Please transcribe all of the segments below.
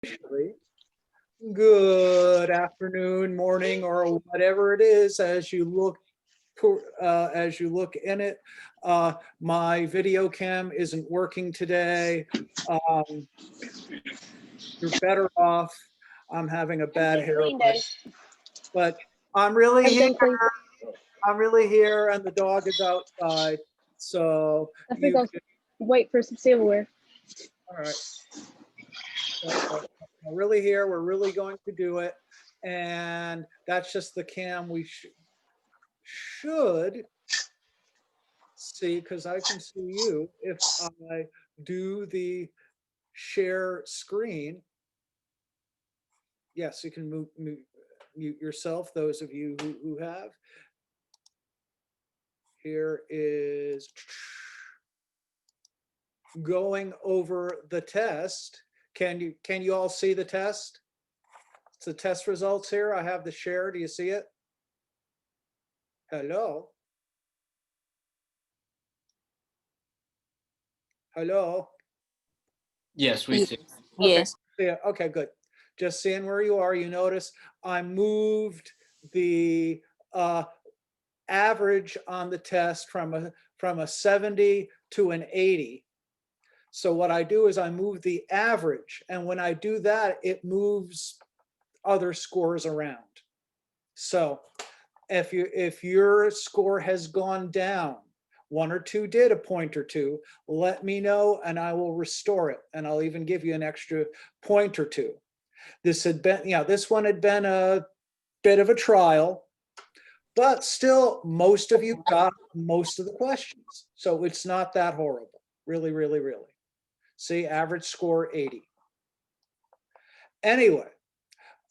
officially. Good afternoon, morning, or whatever it is as you look in it. My video cam isn't working today. Um, you're better off. I'm having a bad hair day, but I'm really here. Everything clean. I'm really here, and the dog is outside. So I think you I'll can, wait for some silverware. all right. So we're really here. We're really going to do it. And that's just the cam we should see, because I can see you if I do the share screen. Yes, you can mute yourself, those of you who have. Here is going over the test. Can you all see the test? It's the test results here. I have the share. Do you see it? Hello? Hello? Yes, we see. Yes. Okay. Yeah, okay, good. Just seeing where you are. You notice I moved the average on the test from a 70 to an 80. So what I do is I move the average, and when I do that, it moves other scores around. So if your score has gone down, one or two did a point or two, let me know and I will restore it. And I'll even give you an extra point or two. This one had been a bit of a trial, but still most of you got most of the questions. So it's not that horrible. Really, really, really. See, average score 80. Anyway,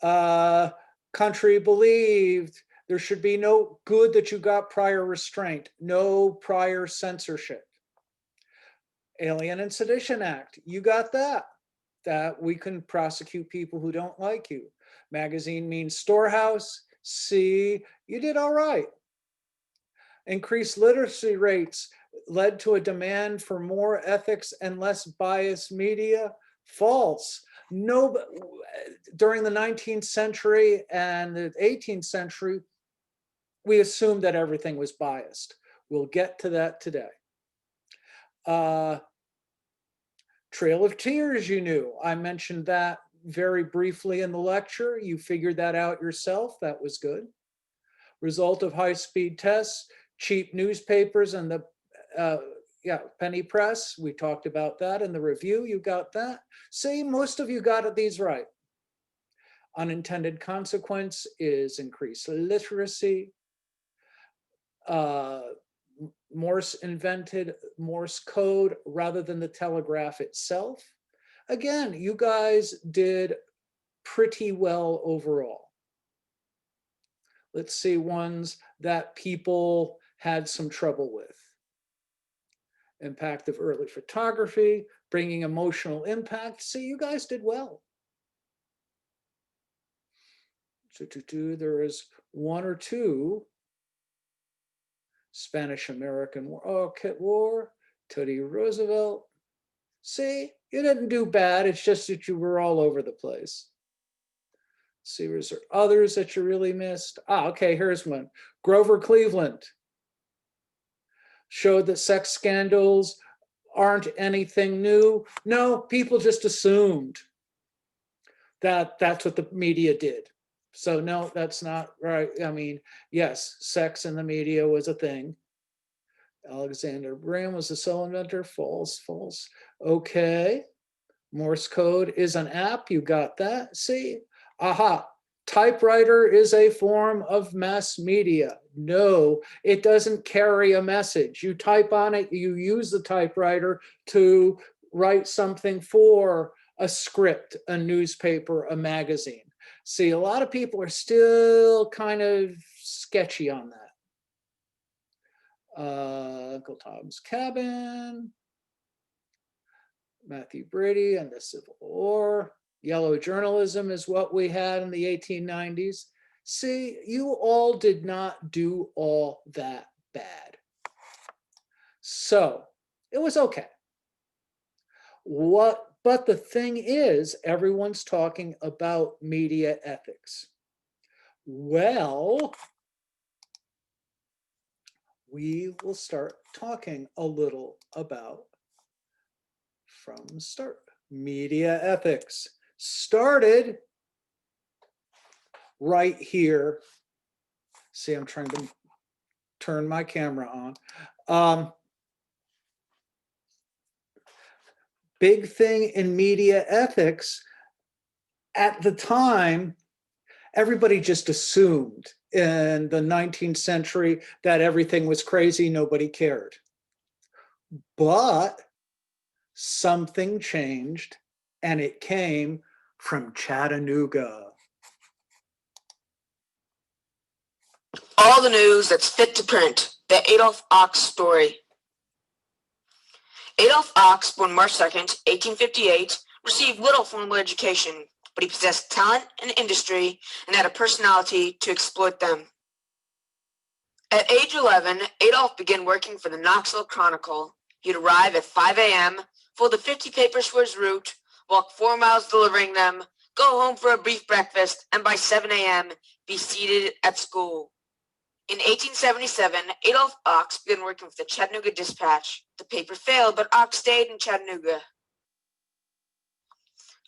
country believed there should be no good that you got prior restraint, no prior censorship. Alien and Sedition Act, you got that. That we can prosecute people who don't like you. Magazine means storehouse. See, you did all right. Increased literacy rates led to a demand for more ethics and less biased media. False. No, during the 19th century and the 18th century, we assumed that everything was biased. We'll get to that today. Trail of Tears, you knew. I mentioned that very briefly in the lecture. You figured that out yourself. That was good. Result of high-speed tests, cheap newspapers, and the penny press. We talked about that in the review. You got that. See, most of you got these right. Unintended consequence is increased literacy. Morse invented Morse code rather than the telegraph itself. Again, you guys did pretty well overall. Let's see ones that people had some trouble with. Impact of early photography, bringing emotional impact. See, you guys did well. There is one or two. Spanish-American War, Teddy Roosevelt. See, you didn't do bad. It's just that you were all over the place. See, was there others that you really missed? Okay, here's one. Grover Cleveland showed that sex scandals aren't anything new. No, people just assumed that that's what the media did. So no, that's not right. I mean, yes, sex in the media was a thing. Alexander Graham was the sole inventor. False, false. Okay. Morse code is an app. You got that. See? Aha. Typewriter is a form of mass media. No, it doesn't carry a message. You type on it, you use the typewriter to write something for a script, a newspaper, a magazine. See, a lot of people are still kind of sketchy on that. Uncle Tom's Cabin, Matthew Brady and the Civil War. Yellow journalism is what we had in the 1890s. See, you all did not do all that bad. So it was okay. But the thing is, everyone's talking about media ethics. Well, we will start talking a little about from the start. Media ethics started right here. See, I'm trying to turn my camera on. Big thing in media ethics at the time, everybody just assumed in the 19th century that everything was crazy, nobody cared. But something changed, and it came from Chattanooga. All the news that's fit to print. The Adolph Ox story. Adolph Ox, born March 2nd, 1858, received little formal education, but he possessed talent and industry and had a personality to exploit them. At age 11, Adolph began working for the Knoxville Chronicle. He'd arrive at 5 a.m., fold the 50 papers for his route, walk 4 miles delivering them, go home for a brief breakfast, and by 7 a.m. be seated at school. In 1877, Adolph Ox began working for the Chattanooga Dispatch. The paper failed, but Ox stayed in Chattanooga.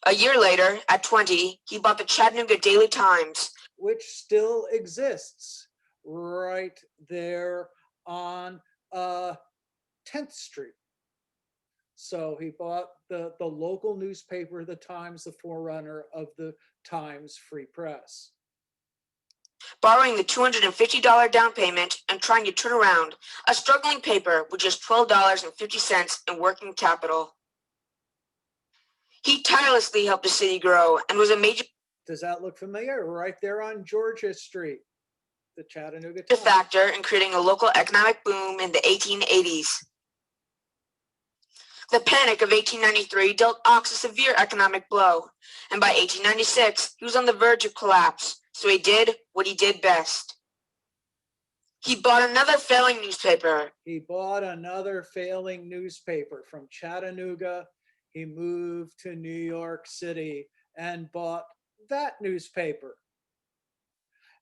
A year later, at 20, he bought the Chattanooga Daily Times, which still exists right there on 10th Street. So he bought the local newspaper, the Times, the forerunner of the Times Free Press. Borrowing the $250 down payment and trying to turn around a struggling paper with just $12.50 in working capital. He tirelessly helped the city grow and was a major Does that look familiar? Right there on Georgia Street, the Chattanooga Times. factor in creating a local economic boom in the 1880s. The Panic of 1893 dealt Ox a severe economic blow, and by 1896 he was on the verge of collapse, so he did what he did best. He bought another failing newspaper. He bought another failing newspaper from Chattanooga. He moved to New York City and bought that newspaper.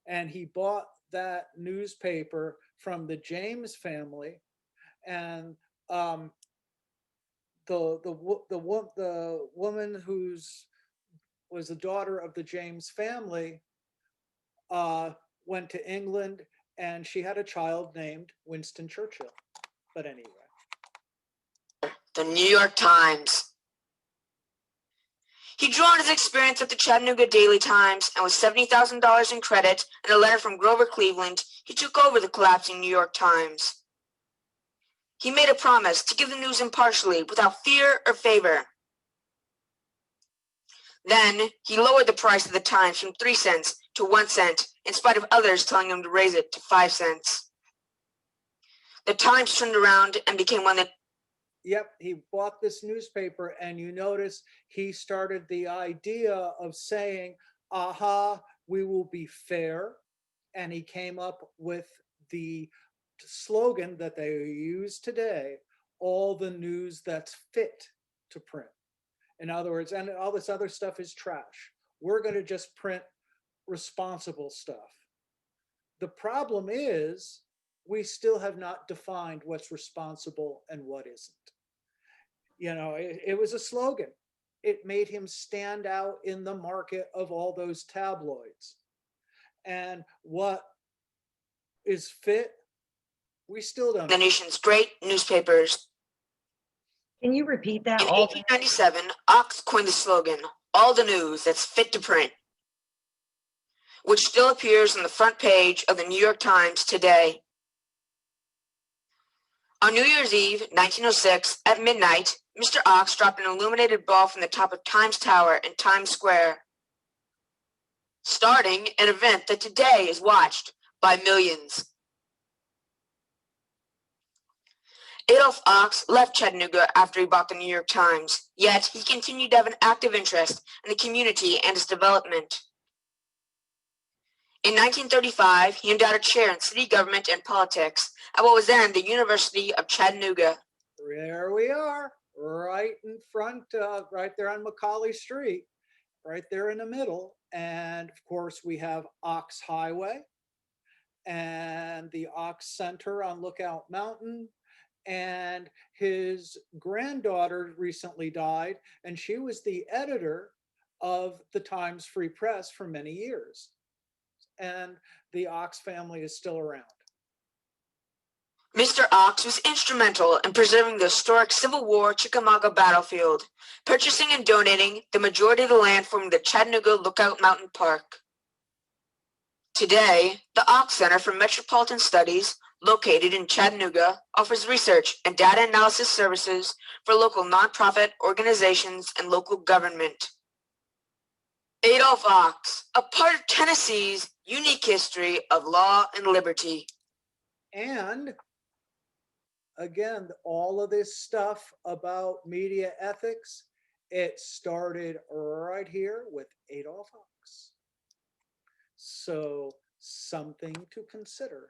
And he bought that newspaper from the James family, and the woman was the daughter of the James family went to England, and she had a child named Winston Churchill. But anyway. The New York Times. He drew on his experience at the Chattanooga Daily Times, and with $70,000 in credit and a letter from Grover Cleveland, he took over the collapsing New York Times. He made a promise to give the news impartially, without fear or favor. Then, he lowered the price of the Times from 3 cents to 1 cent, in spite of others telling him to raise it to 5 cents. The Times turned around and became one that... Yep, he bought this newspaper, and you notice he started the idea of saying, aha, we will be fair. And he came up with the slogan that they use today, all the news that's fit to print. In other words, and all this other stuff is trash. We're going to just print responsible stuff. The problem is we still have not defined what's responsible and what isn't. You know, it was a slogan. It made him stand out in the market of all those tabloids. And what is fit, we still don't know. The nation's great newspapers. Can you repeat that? In 1897, Ox coined the slogan, all the news that's fit to print, which still appears on the front page of the New York Times today. On New Year's Eve, 1906, at midnight, Mr. Ox dropped an illuminated ball from the top of Times Tower in Times Square, starting an event that today is watched by millions. Adolph Ox left Chattanooga after he bought the New York Times, yet he continued to have an active interest in the community and its development. In 1935, he endowed a chair in city government and politics at what was then the University of Chattanooga. There we are, right in front, right there on Macaulay Street, right there in the middle. And of course, we have Ox Highway and the Ox Center on Lookout Mountain. And his granddaughter recently died, and she was the editor of the Times Free Press for many years. And the Ox family is still around. Mr. Ox was instrumental in preserving the historic Civil War Chickamauga battlefield, purchasing and donating the majority of the land forming the Chattanooga Lookout Mountain Park. Today, the Ox Center for Metropolitan Studies, located in Chattanooga, offers research and data analysis services for local nonprofit organizations and local government. Adolph Ox, a part of Tennessee's unique history of law and liberty. And again, all of this stuff about media ethics, it started right here with Adolph Ox. So something to consider.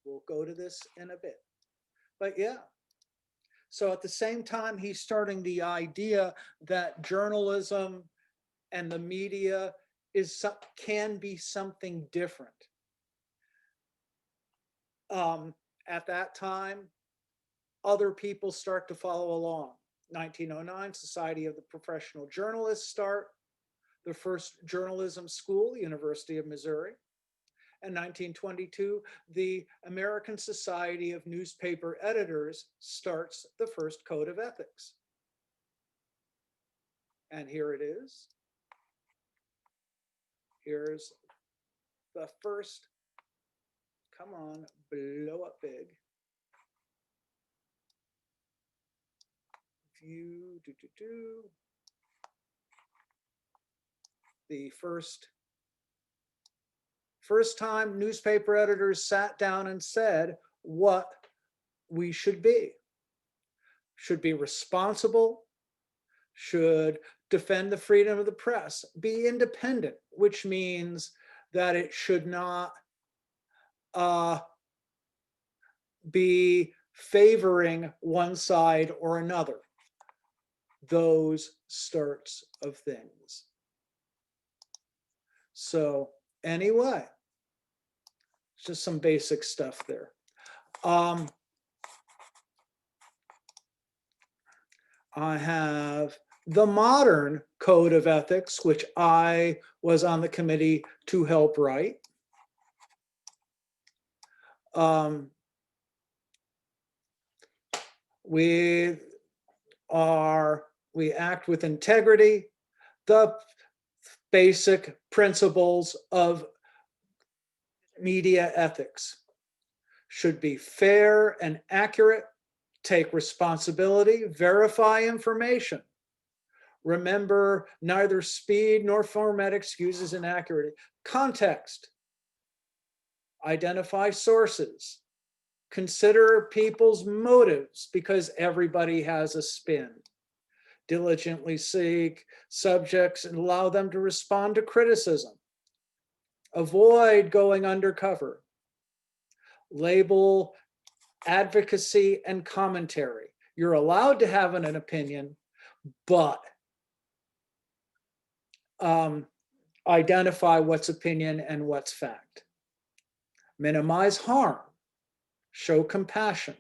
We'll go to this in a bit. But yeah, so at the same time, he's starting the idea that journalism and the media can be something different. At that time, other people start to follow along. 1909, Society of the Professional Journalists start, the first journalism school, University of Missouri. In 1922, the American Society of Newspaper Editors starts the first code of ethics. And here it is. Here's the first, come on, blow up big. View, The first time newspaper editors sat down and said what we should be. Should be responsible, should defend the freedom of the press, be independent, which means that it should not be favoring one side or another. Those starts of things. So anyway, just some basic stuff there. I have the modern code of ethics, which I was on the committee to help write. We act with integrity, the basic principles of media ethics. Should be fair and accurate, take responsibility, verify information. Remember, neither speed nor format excuses inaccuracy. Context, identify sources, consider people's motives because everybody has a spin. Diligently seek subjects and allow them to respond to criticism. Avoid going undercover. Label advocacy and commentary. You're allowed to have an opinion, but identify what's opinion and what's fact. Minimize harm. Show compassion.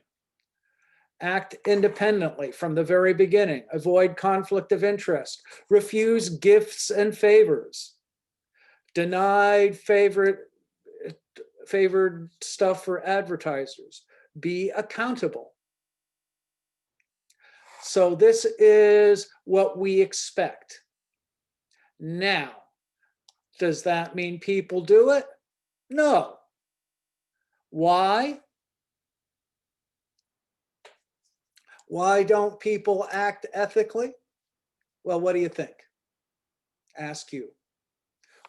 Act independently from the very beginning. Avoid conflict of interest. Refuse gifts and favors. Deny favored stuff for advertisers. Be accountable. So this is what we expect. Now, does that mean people do it? No. Why? Why don't people act ethically? Well, what do you think? Ask you.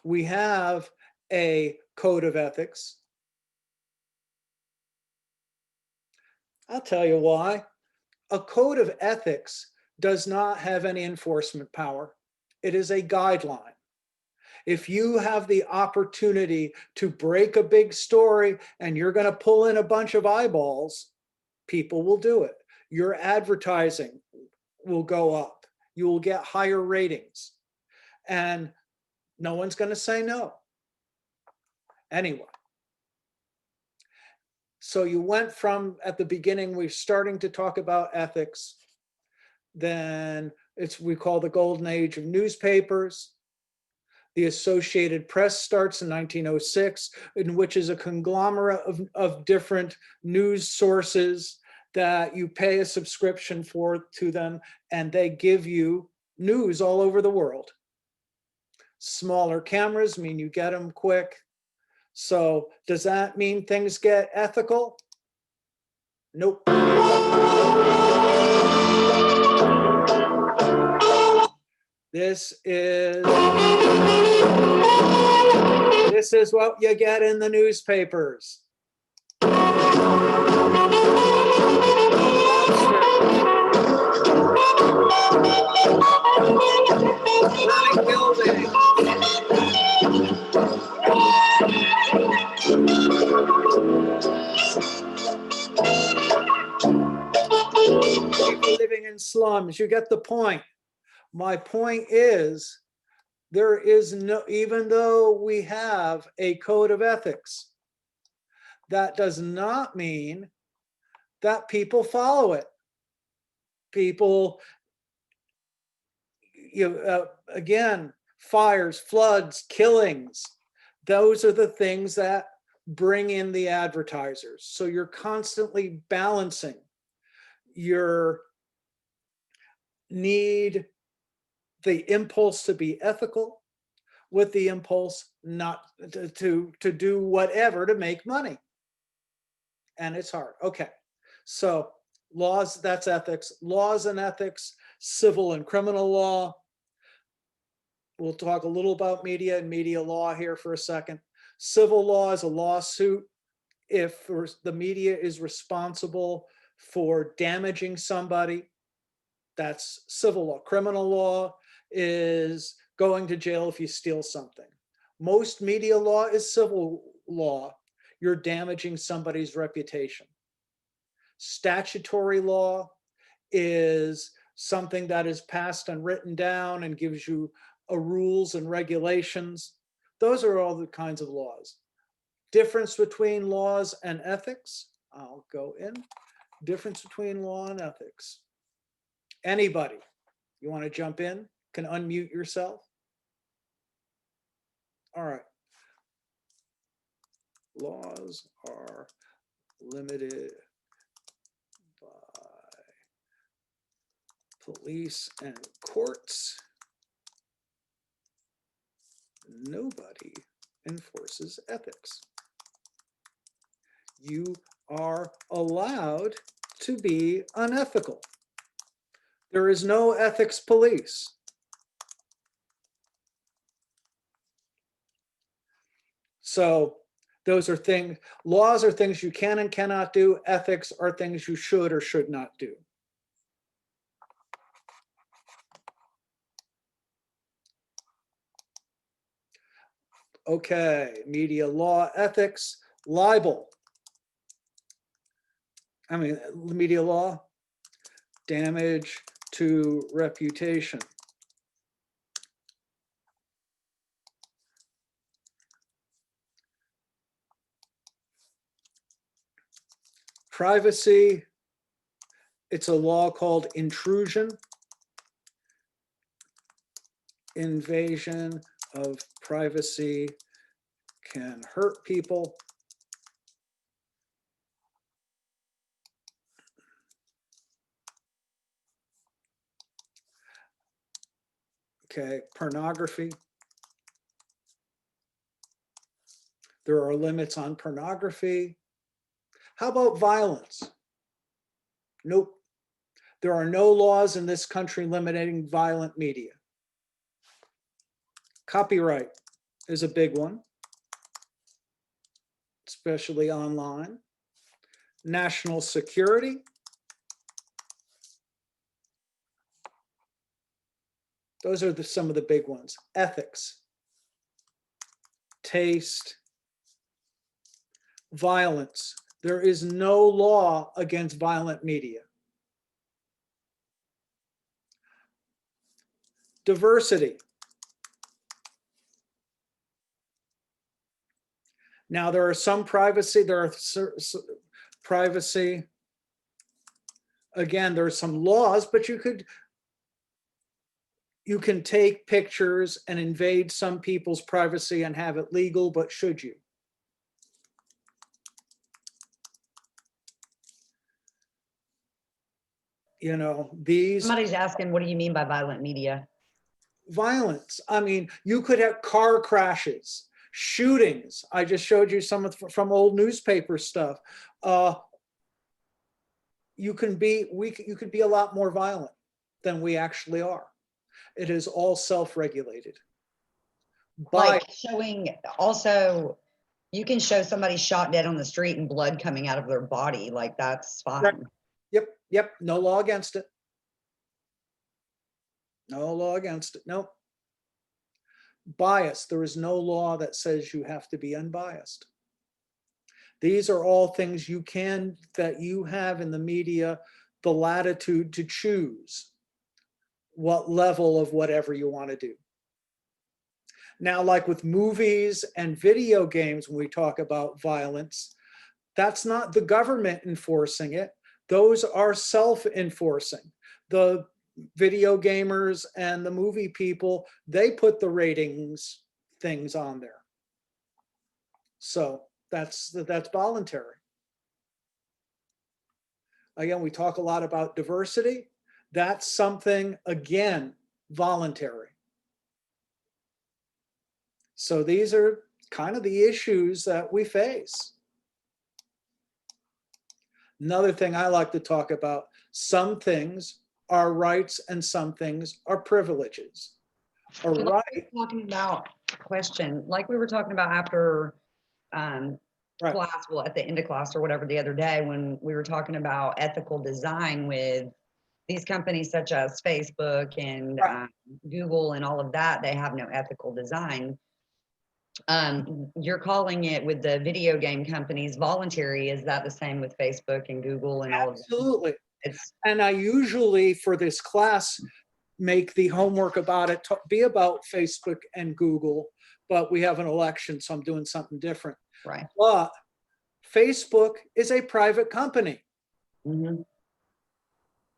We have a code of ethics. I'll tell you why. A code of ethics does not have any enforcement power. It is a guideline. If you have the opportunity to break a big story and you're going to pull in a bunch of eyeballs, people will do it. You're advertising. will go up. You will get higher ratings. And no one's going to say no. Anyway. So you went from, at the beginning, we're starting to talk about ethics. Then we call the golden age of newspapers. The Associated Press starts in 1906, in which is a conglomerate of different news sources that you pay a subscription for to them, and they give you news all over the world. Smaller cameras mean you get them quick. So does that mean things get ethical? Nope. This is what you get in the newspapers. Burning buildings. People living in slums. You get the point. My point is, there is no, even though we have a code of ethics, that does not mean that people follow it. People, again, fires, floods, killings, those are the things that bring in the advertisers. So you're constantly balancing your need, the impulse to be ethical with the impulse not to do whatever to make money. And it's hard. Okay, so laws, that's ethics. Laws and ethics, civil and criminal law. We'll talk a little about media and media law here for a second. Civil law is a lawsuit if the media is responsible for damaging somebody. That's civil law. Criminal law is going to jail if you steal something. Most media law is civil law. You're damaging somebody's reputation. Statutory law is something that is passed and written down and gives you rules and regulations. Those are all the kinds of laws. Difference between laws and ethics. I'll go in. Difference between law and ethics. Anybody, you want to jump in? Can unmute yourself. All right. Laws are limited by police and courts. Nobody enforces ethics. You are allowed to be unethical. There is no ethics police. So those are things, laws are things you can and cannot do. Ethics are things you should or should not do. Okay, media law, ethics, libel. Media law, damage to reputation. Privacy, it's a law called intrusion. Invasion of privacy can hurt people. Okay, pornography. There are limits on pornography. How about violence? Nope. There are no laws in this country limiting violent media. Copyright is a big one, especially online. National security. Those are some of the big ones. Ethics, taste, violence. There is no law against violent media. diversity. Now, there are some privacy, privacy. Again, there are some laws, but you can take pictures and invade some people's privacy and have it legal, but should you? You know, these Somebody's asking, what do you mean by violent media? violence. I mean, you could have car crashes, shootings. I just showed you some from old newspaper stuff. You could be a lot more violent than we actually are. It is all self-regulated. Like showing, also, you can show somebody shot dead on the street and blood coming out of their body. Like, that's fine. Yep. No law against it. No law against it. Nope. Bias. There is no law that says you have to be unbiased. These are all things that you have in the media, the latitude to choose what level of whatever you want to do. Now, like with movies and video games, when we talk about violence, that's not the government enforcing it. Those are self-enforcing. The video gamers and the movie people, they put the ratings things on there. So that's voluntary. Again, we talk a lot about diversity. That's something, again, voluntary. So these are kind of the issues that we face. Another thing I like to talk about, some things are rights and some things are privileges. A right. Talking about question, like we were talking about after Right. class, well, at the end of class or whatever the other day, when we were talking about ethical design with these companies such as Facebook and Google and all of that, they have no ethical design. You're calling it, with the video game companies, voluntary. Is that the same with Facebook and Google and all of that? Absolutely. And I usually, for this class, make the homework about it be about Facebook and Google, but we have an election, so I'm doing something different. Right. But Facebook is a private company. Mm-hmm.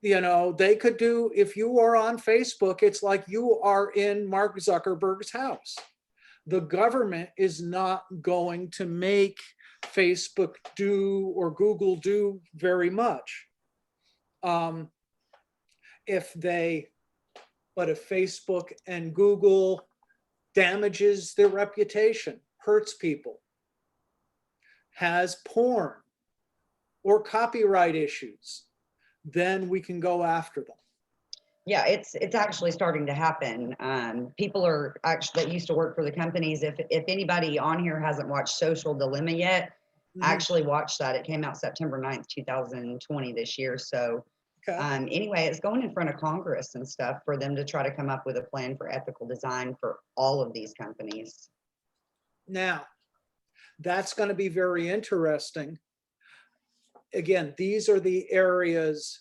You know, they could do, if you are on Facebook, it's like you are in Mark Zuckerberg's house. The government is not going to make Facebook do or Google do very much. If Facebook and Google damages their reputation, hurts people, has porn or copyright issues, then we can go after them. Yeah, it's actually starting to happen. People are actually, that used to work for the companies, if anybody on here hasn't watched Social Dilemma yet, actually watch that. It came out September 9th, 2020 this year. So anyway, it's going in front of Congress and stuff for them to try to come up with a plan for ethical design for all of these companies. Now, That's going to be very interesting. Again, these are the areas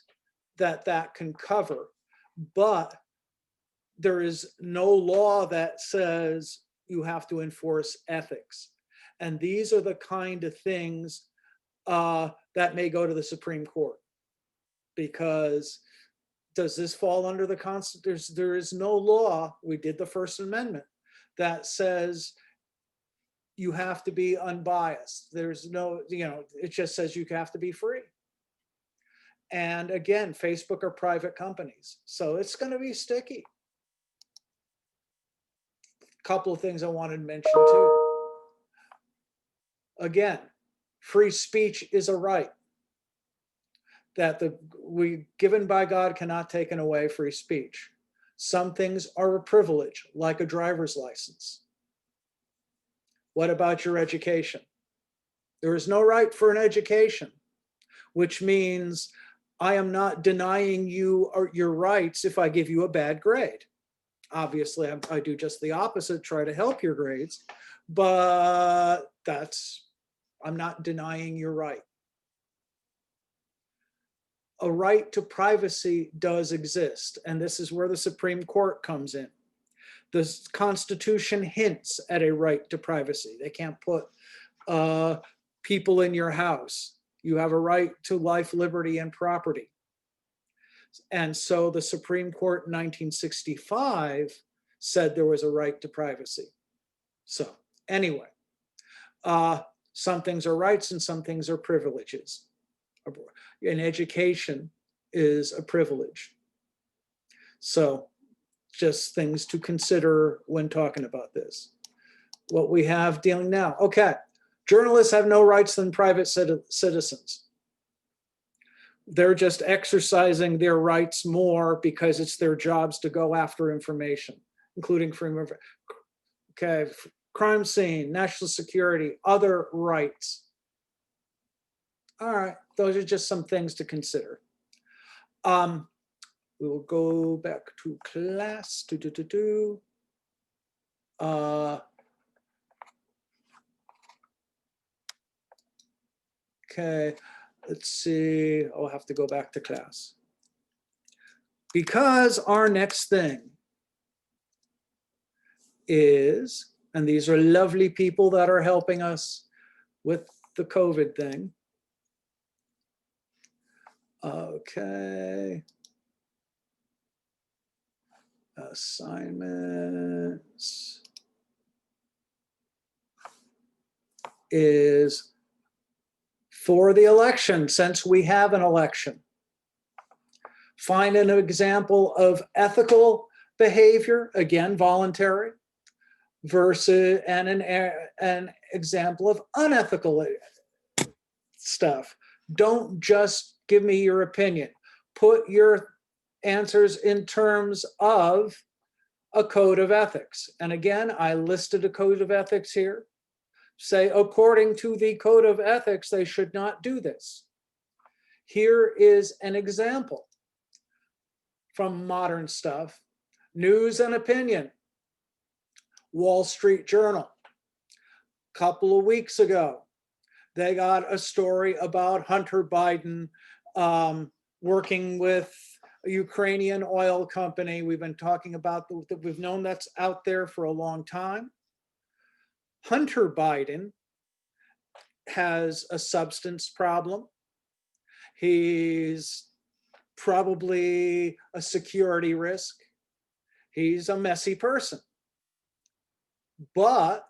that can cover, but there is no law that says you have to enforce ethics. And these are the kind of things that may go to the Supreme Court, because does this fall under the Constitution? There is no law, we did the First Amendment, that says you have to be unbiased. There's no, it just says you have to be free. And again, Facebook are private companies, so it's going to be sticky. A couple of things I wanted to mention too. Again, free speech is a right that we given by God, cannot taken away. Free speech. Some things are a privilege, like a driver's license. What about your education? There is no right for an education, which means I am not denying you your rights if I give you a bad grade. Obviously, I do just the opposite, try to help your grades, but I'm not denying your right. a right to privacy does exist, and this is where the Supreme Court comes in. The Constitution hints at a right to privacy. They can't put people in your house. You have a right to life, liberty, and property. And so the Supreme Court in 1965 said there was a right to privacy. So anyway, some things are rights and some things are privileges. And education is a privilege. So just things to consider when talking about this. What we have dealing now. Okay, journalists have no rights than private citizens. They're just exercising their rights more because it's their jobs to go after information, including freedom of, okay, crime scene, national security, other rights. All right, those are just some things to consider. We will go back to class. Okay, let's see. I'll have to go back to class. Because our next thing is, and these are lovely people that are helping us with the COVID thing. Okay. Assignments is for the election, since we have an election. Find an example of ethical behavior, again, voluntary, versus and an example of unethical stuff. Don't just give me your opinion. Put your answers in terms of a code of ethics. And again, I listed a code of ethics here. Say, according to the code of ethics, they should not do this. Here is an example from modern stuff. News and opinion. Wall Street Journal. A couple of weeks ago, they got a story about Hunter Biden working with a Ukrainian oil company. We've been talking about, we've known that's out there for a long time. Hunter Biden has a substance problem. He's probably a security risk. He's a messy person. But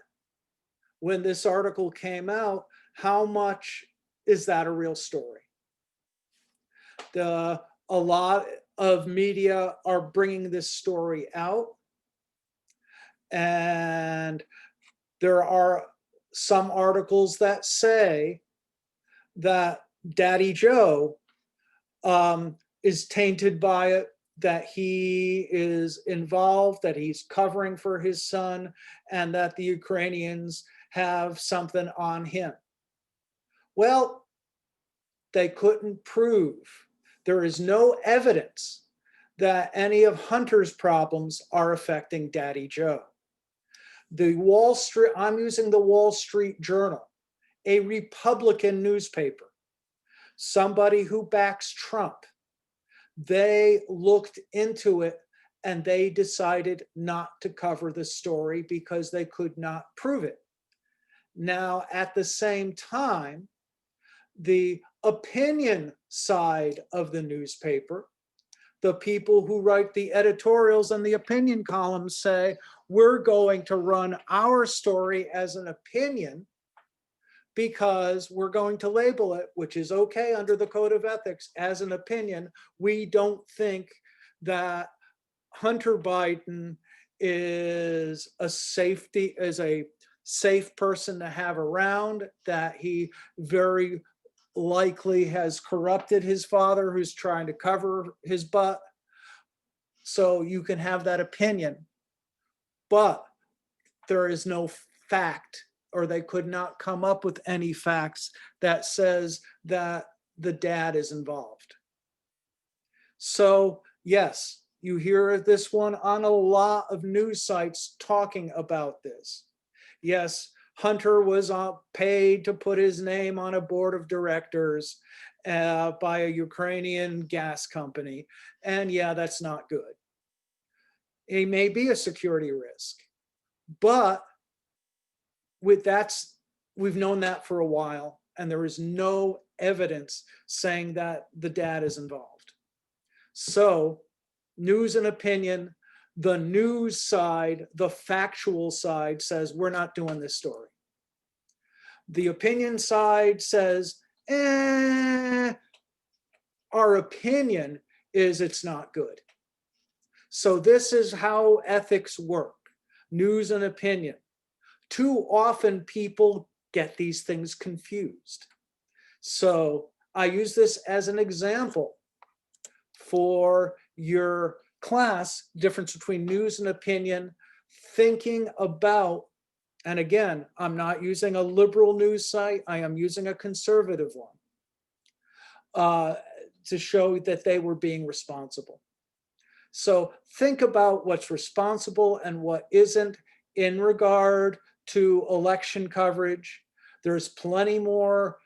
when this article came out, how much is that a real story? A lot of media are bringing this story out, and there are some articles that say that Daddy Joe is tainted by it, that he is involved, that he's covering for his son, and that the Ukrainians have something on him. Well, they couldn't prove. There is no evidence that any of Hunter's problems are affecting Daddy Joe. The Wall Street, I'm using the Wall Street Journal, a Republican newspaper, somebody who backs Trump. They looked into it and they decided not to cover the story because they could not prove it. Now, at the same time, the opinion side of the newspaper, the people who write the editorials and the opinion columns say, we're going to run our story as an opinion because we're going to label it, which is okay under the code of ethics, as an opinion. We don't think that Hunter Biden is a safe person to have around, that he very likely has corrupted his father who's trying to cover his butt. So you can have that opinion, but there is no fact, or they could not come up with any facts that says that the dad is involved. So yes, you hear this one on a lot of news sites talking about this. Yes, Hunter was paid to put his name on a board of directors, by a Ukrainian gas company. And yeah, that's not good. It may be a security risk, but we've known that for a while, and there is no evidence saying that the dad is involved. So news and opinion, the news side, the factual side says, we're not doing this story. The opinion side says, our opinion is it's not good. So this is how ethics work, news and opinion. Too often people get these things confused. So I use this as an example for your class, difference between news and opinion, thinking about, and again, I'm not using a liberal news site, I am using a conservative one to show that they were being responsible. So think about what's responsible and what isn't in regard to election coverage. There's plenty more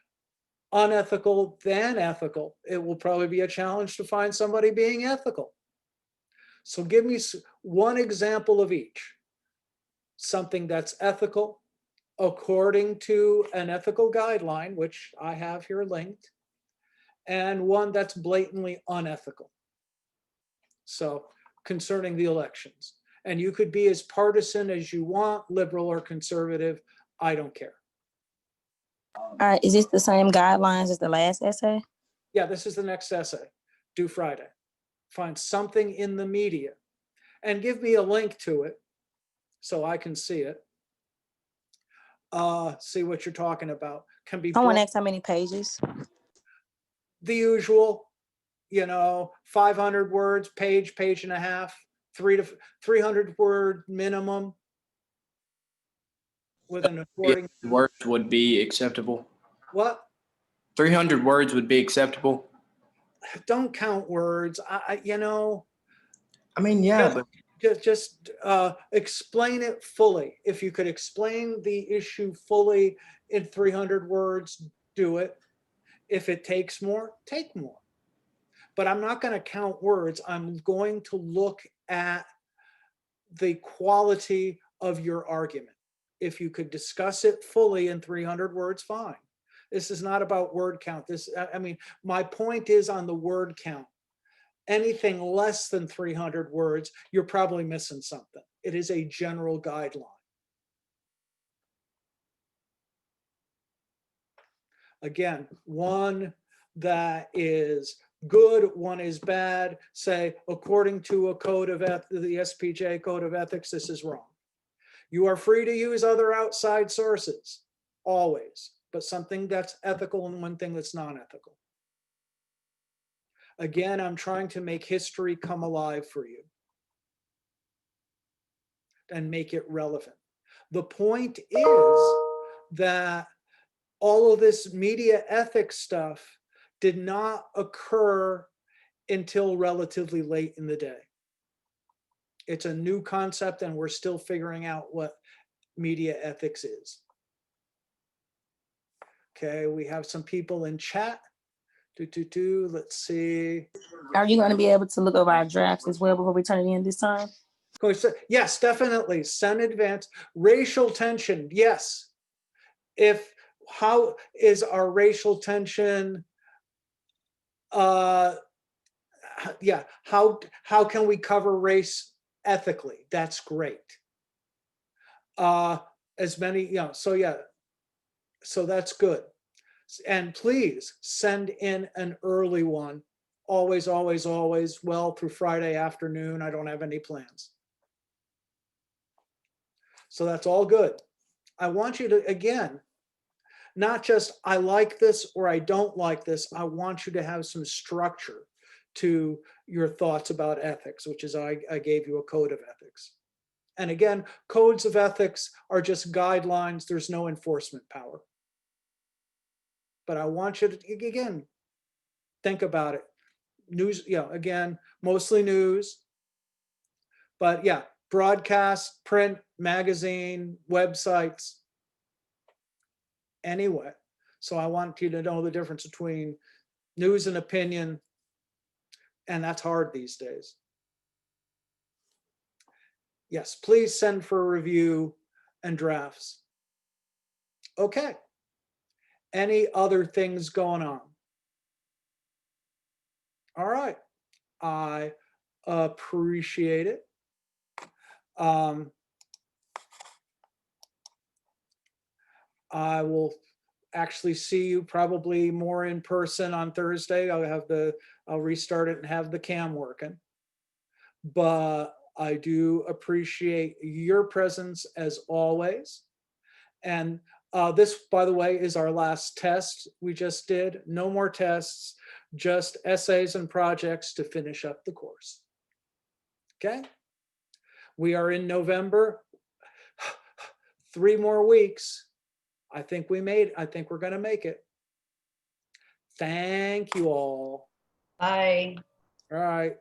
unethical than ethical. It will probably be a challenge to find somebody being ethical. So give me one example of each. Something that's ethical according to an ethical guideline, which I have here linked, and one that's blatantly unethical. So concerning the elections. And you could be as partisan as you want, liberal or conservative, I don't care. All right, is this the same guidelines as the last essay? Yeah, this is the next essay, due Friday. Find something in the media and give me a link to it so I can see it. See what you're talking about. Can be I want to ask how many pages. the usual, 500 words, page and a half, 300 word minimum with an according. Words would be acceptable. What? 300 words would be acceptable. Don't count words. I mean, yeah, but Just explain it fully. If you could explain the issue fully in 300 words, do it. If it takes more, take more. But I'm not going to count words. I'm going to look at the quality of your argument. If you could discuss it fully in 300 words, fine. This is not about word count. My point is on the word count. Anything less than 300 words, you're probably missing something. It is a general guideline. Again, one that is good, one is bad. Say, according to a code of the SPJ Code of Ethics, this is wrong. You are free to use other outside sources, always, but something that's ethical and one thing that's non-ethical. Again, I'm trying to make history come alive for you and make it relevant. The point is that all of this media ethics stuff did not occur until relatively late in the day. It's a new concept and we're still figuring out what media ethics is. Okay, we have some people in chat. Let's see. Are you going to be able to look over our drafts as well before we turn it in this time? Yes, definitely. Send advance. Racial tension, yes. How is our racial tension? How can we cover race ethically? That's great. As many, so that's good. And please send in an early one. Always, always, always, well, through Friday afternoon. I don't have any plans. So that's all good. I want you to, again, not just I like this or I don't like this. I want you to have some structure to your thoughts about ethics, which is I gave you a code of ethics. And again, codes of ethics are just guidelines. There's no enforcement power. But I want you to, again, think about it. News, again, mostly news. But yeah, broadcast, print, magazine, websites. Anyway, so I want you to know the difference between news and opinion, and that's hard these days. Yes, please send for review and drafts. Okay. Any other things going on? All right. I appreciate it. I will actually see you probably more in person on Thursday. I'll restart it and have the cam working. But I do appreciate your presence as always. And this, by the way, is our last test we just did. No more tests, just essays and projects to finish up the course. Okay? We are in November. 3 more weeks. I think we're going to make it. Thank you all. Bye. All right.